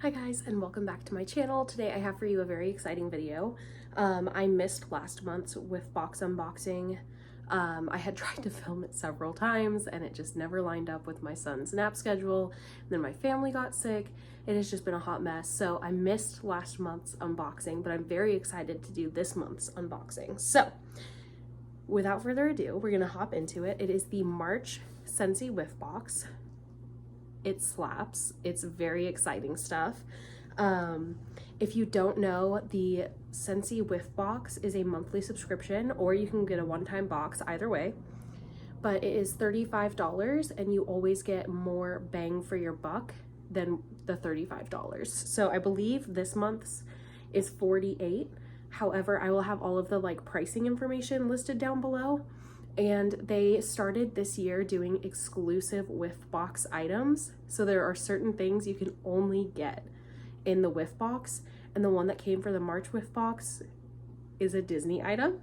Hi guys, and welcome back to my channel. Today I have for you a very exciting video. I missed last month's Whiff box unboxing. I had tried to film it several times and it just never lined up with my son's nap schedule. And then my family got sick. It has just been a hot mess. So I missed last month's unboxing, but I'm very excited to do this month's unboxing. So without further ado, we're gonna hop into it. It is the March Scentsy Whiff box. It slaps. It's very exciting stuff. If you don't know, the Scentsy Whiff box is a monthly subscription, or you can get a one-time box, either way. But it is $35 and you always get more bang for your buck than the $35. So I believe this month's is $48. However, I will have all of the pricing information listed down below. And they started this year doing exclusive Whiff box items. So there are certain things you can only get in the Whiff box. And the one that came for the March Whiff box is a Disney item.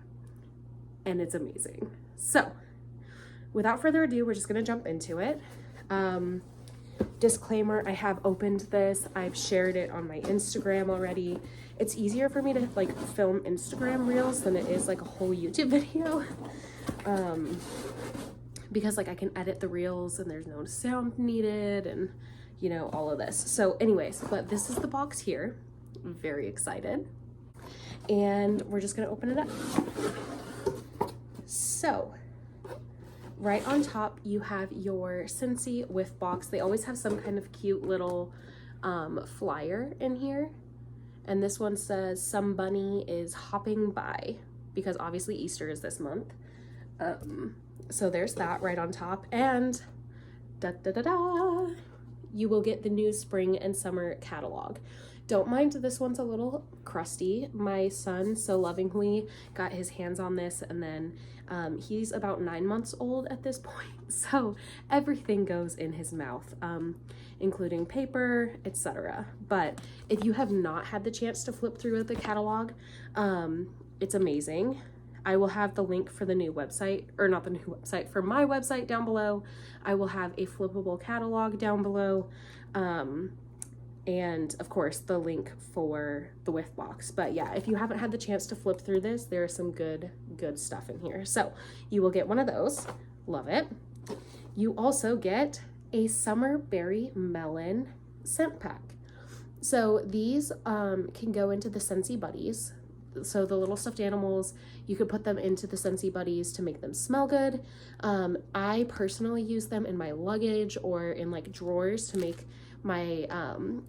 And it's amazing. So without further ado, we're just gonna jump into it. Disclaimer, I have opened this. I've shared it on my Instagram already. It's easier for me to film Instagram reels than it is a whole YouTube video. Because I can edit the reels and there's no sound needed and all of this. So anyways, but this is the box here. I'm very excited. And we're just gonna open it up. So right on top you have your Scentsy Whiff box. They always have some kind of cute little flyer in here. And this one says, "Some bunny is hopping by," because obviously Easter is this month. So there's that right on top, and you will get the new spring and summer catalog. Don't mind this one's a little crusty. My son so lovingly got his hands on this, and then he's about 9 months old at this point, so everything goes in his mouth, including paper, etc. But if you have not had the chance to flip through the catalog, it's amazing. I will have the link for the new website, or not the new website, for my website down below. I will have a flippable catalog down below. And of course the link for the Whiff box. But yeah, if you haven't had the chance to flip through this, there's some good stuff in here. So you will get one of those. Love it. You also get a Summer Berry Melon scent pack. So these can go into the Scentsy Buddies. So the little stuffed animals, you could put them into the Scentsy Buddies to make them smell good. I personally use them in my luggage or in drawers to make my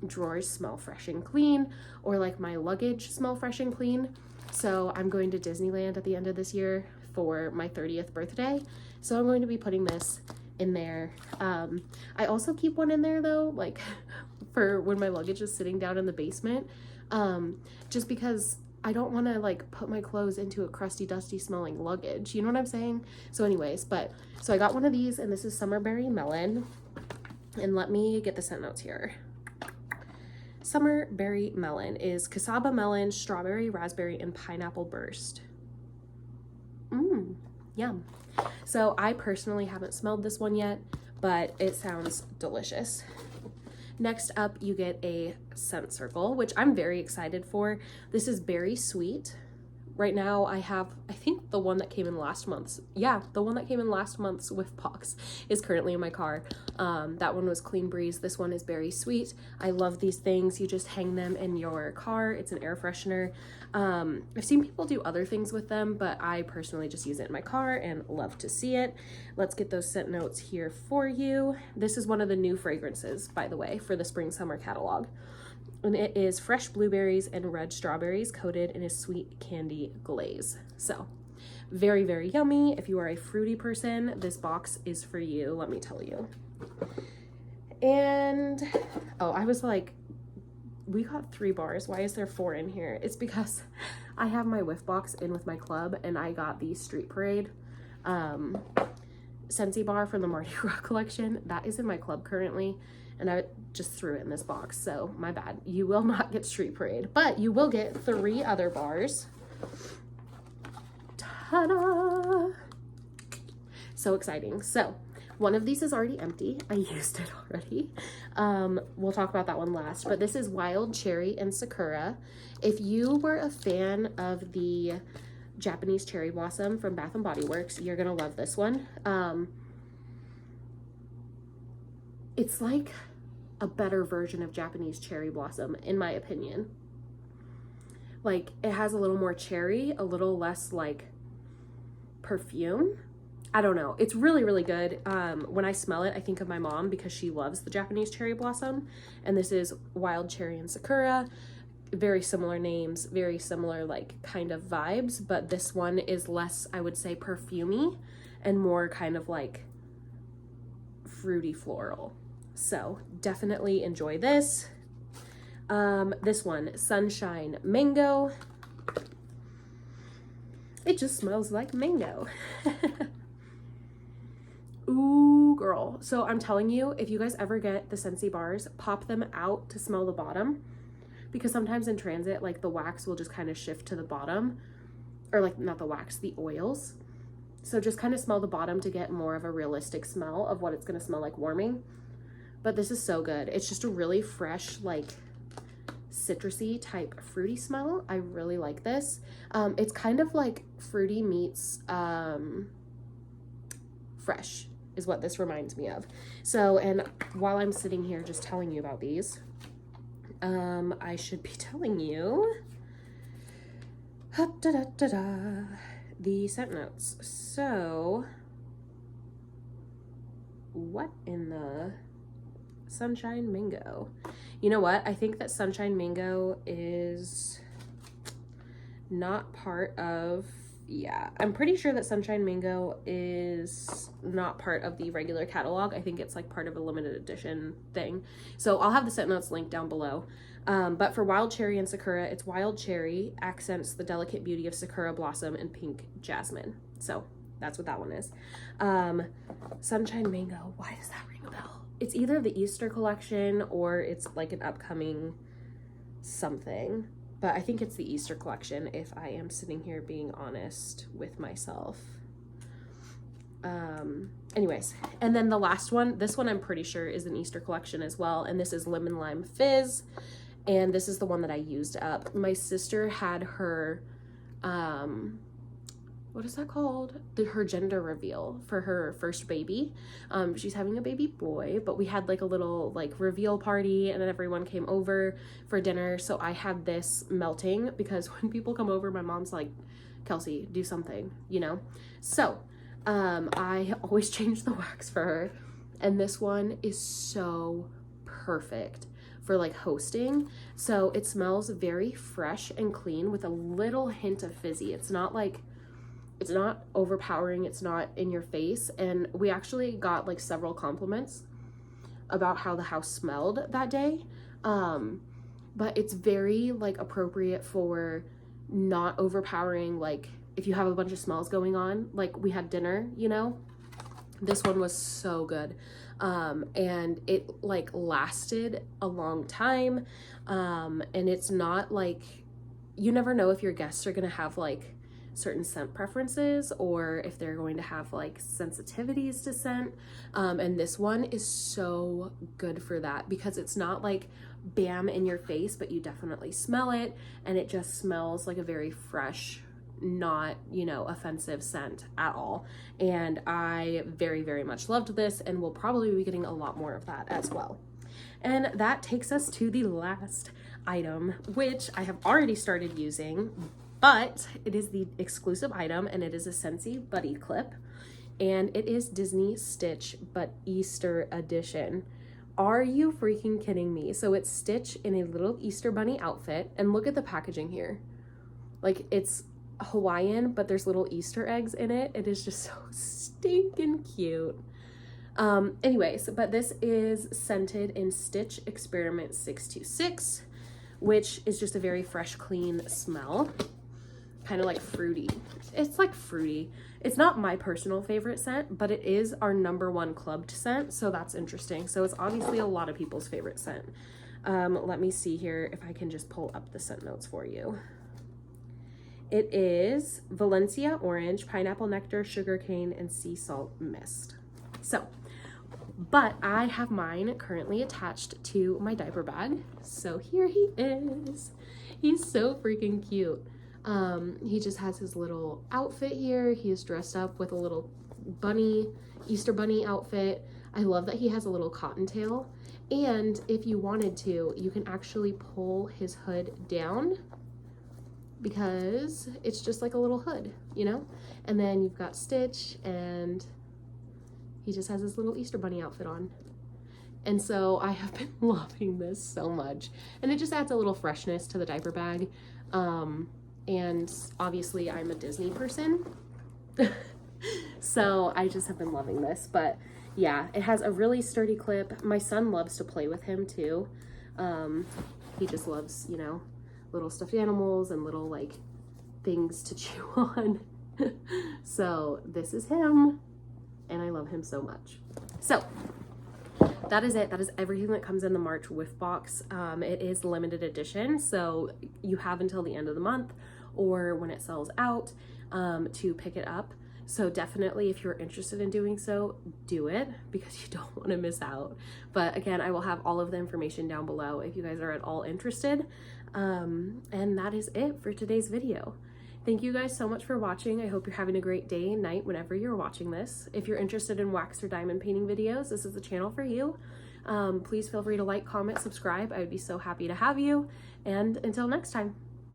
drawers smell fresh and clean, or my luggage smell fresh and clean. So I'm going to Disneyland at the end of this year for my 30th birthday. So I'm going to be putting this in there. I also keep one in there though, for when my luggage is sitting down in the basement, just because I don't want to put my clothes into a crusty, dusty smelling luggage. You know what I'm saying? So anyways, so I got one of these, and this is Summer Berry Melon. And let me get the scent notes here. Summer Berry Melon is cassava melon, strawberry, raspberry, and pineapple burst. Yum. So I personally haven't smelled this one yet, but it sounds delicious. Next up, you get a scent circle, which I'm very excited for. This is Berry Sweet. Right now I have, I think the one that came in last month's, the one that came in last month's Whiff box is currently in my car. That one was Clean Breeze. This one is Berry Sweet. I love these things. You just hang them in your car. It's an air freshener. I've seen people do other things with them, but I personally just use it in my car and love to see it. Let's get those scent notes here for you. This is one of the new fragrances, by the way, for the spring summer catalog. And it is fresh blueberries and red strawberries coated in a sweet candy glaze. So very, very yummy. If you are a fruity person, this box is for you, let me tell you. And oh, I was like, we got 3 bars. Why is there 4 in here? It's because I have my Whiff box in with my club, and I got the Street Parade Scentsy bar from the Mardi Gras collection. That is in my club currently, and I just threw it in this box, so my bad. You will not get Street Parade, but you will get 3 other bars. Ta-da! So exciting. So one of these is already empty. I used it already. We'll talk about that one last, but this is Wild Cherry and Sakura. If you were a fan of the Japanese Cherry Blossom from Bath and Body Works, you're gonna love this one. It's like a better version of Japanese Cherry Blossom, in my opinion. Like, it has a little more cherry, a little less like perfume. I don't know. It's really, really good. When I smell it, I think of my mom because she loves the Japanese Cherry Blossom. And this is Wild Cherry and Sakura. Very similar names, very similar like kind of vibes, but this one is less, I would say, perfumey and more kind of like fruity floral. So definitely enjoy this. This one, Sunshine Mango. It just smells like mango. Ooh, girl. So I'm telling you, if you guys ever get the Scentsy bars, pop them out to smell the bottom, because sometimes in transit, like the wax will just kind of shift to the bottom, or like not the wax, the oils. So just kind of smell the bottom to get more of a realistic smell of what it's going to smell like warming. But this is so good. It's just a really fresh, like citrusy type fruity smell. I really like this. It's kind of like fruity meets fresh is what this reminds me of. So, and while I'm sitting here just telling you about these, I should be telling you the scent notes. So, what in the Sunshine Mango? You know what? I think that Sunshine Mango is not part of, yeah, I'm pretty sure that Sunshine Mango is not part of the regular catalog. I think it's like part of a limited edition thing. So I'll have the scent notes linked down below. But for Wild Cherry and Sakura, it's Wild Cherry accents the delicate beauty of Sakura Blossom and Pink Jasmine. So that's what that one is. Sunshine Mango, why does that ring a bell? It's either the Easter collection or it's like an upcoming something. But I think it's the Easter collection, if I am sitting here being honest with myself. Anyways, and then the last one, this one I'm pretty sure is an Easter collection as well, and this is Lemon Lime Fizz, and this is the one that I used up. My sister had her, what is that called? Her gender reveal for her first baby. She's having a baby boy, but we had like a little like reveal party and then everyone came over for dinner. So I had this melting because when people come over, my mom's like, Kelsey, do something, you know? So I always change the wax for her. And this one is so perfect for like hosting. So it smells very fresh and clean with a little hint of fizzy. It's not like, it's not overpowering, it's not in your face. And we actually got like several compliments about how the house smelled that day. But it's very like appropriate for not overpowering, like if you have a bunch of smells going on, like we had dinner, you know. This one was so good. And it like lasted a long time. And it's not like, you never know if your guests are gonna have like certain scent preferences or if they're going to have like sensitivities to scent. And this one is so good for that because it's not like bam in your face, but you definitely smell it and it just smells like a very fresh, not, you know, offensive scent at all. And I very, very much loved this and will probably be getting a lot more of that as well. And that takes us to the last item, which I have already started using, but it is the exclusive item and it is a Scentsy Buddy Clip and it is Disney Stitch, but Easter edition. Are you freaking kidding me? So it's Stitch in a little Easter bunny outfit and look at the packaging here. Like it's Hawaiian, but there's little Easter eggs in it. It is just so stinking cute. Anyways, but this is scented in Stitch Experiment 626, which is just a very fresh, clean smell. Kind of like fruity. It's like fruity. It's not my personal favorite scent, but it is our #1 clubbed scent, so that's interesting. So it's obviously a lot of people's favorite scent. Let me see here if I can just pull up the scent notes for you. It is Valencia Orange, Pineapple Nectar, Sugarcane, and Sea Salt Mist. So But I have mine currently attached to my diaper bag. So here he is. He's so freaking cute. He just has his little outfit here. He is dressed up with a little bunny, Easter bunny outfit. I love that he has a little cottontail. And if you wanted to, you can actually pull his hood down because it's just like a little hood, you know? And then you've got Stitch, and he just has his little Easter bunny outfit on. And so I have been loving this so much. And it just adds a little freshness to the diaper bag. And obviously I'm a Disney person. So I just have been loving this. But yeah, it has a really sturdy clip. My son loves to play with him too. He just loves, you know, little stuffed animals and little like things to chew on. So this is him, and I love him so much. So that is it. That is everything that comes in the March Whiff box. It is limited edition, so you have until the end of the month or when it sells out to pick it up. So definitely, if you're interested in doing so, do it, because you don't want to miss out. But again, I will have all of the information down below if you guys are at all interested. And that is it for today's video. Thank you guys so much for watching. I hope you're having a great day and night whenever you're watching this. If you're interested in wax or diamond painting videos, this is the channel for you. Please feel free to like, comment, subscribe. I would be so happy to have you. And until next time.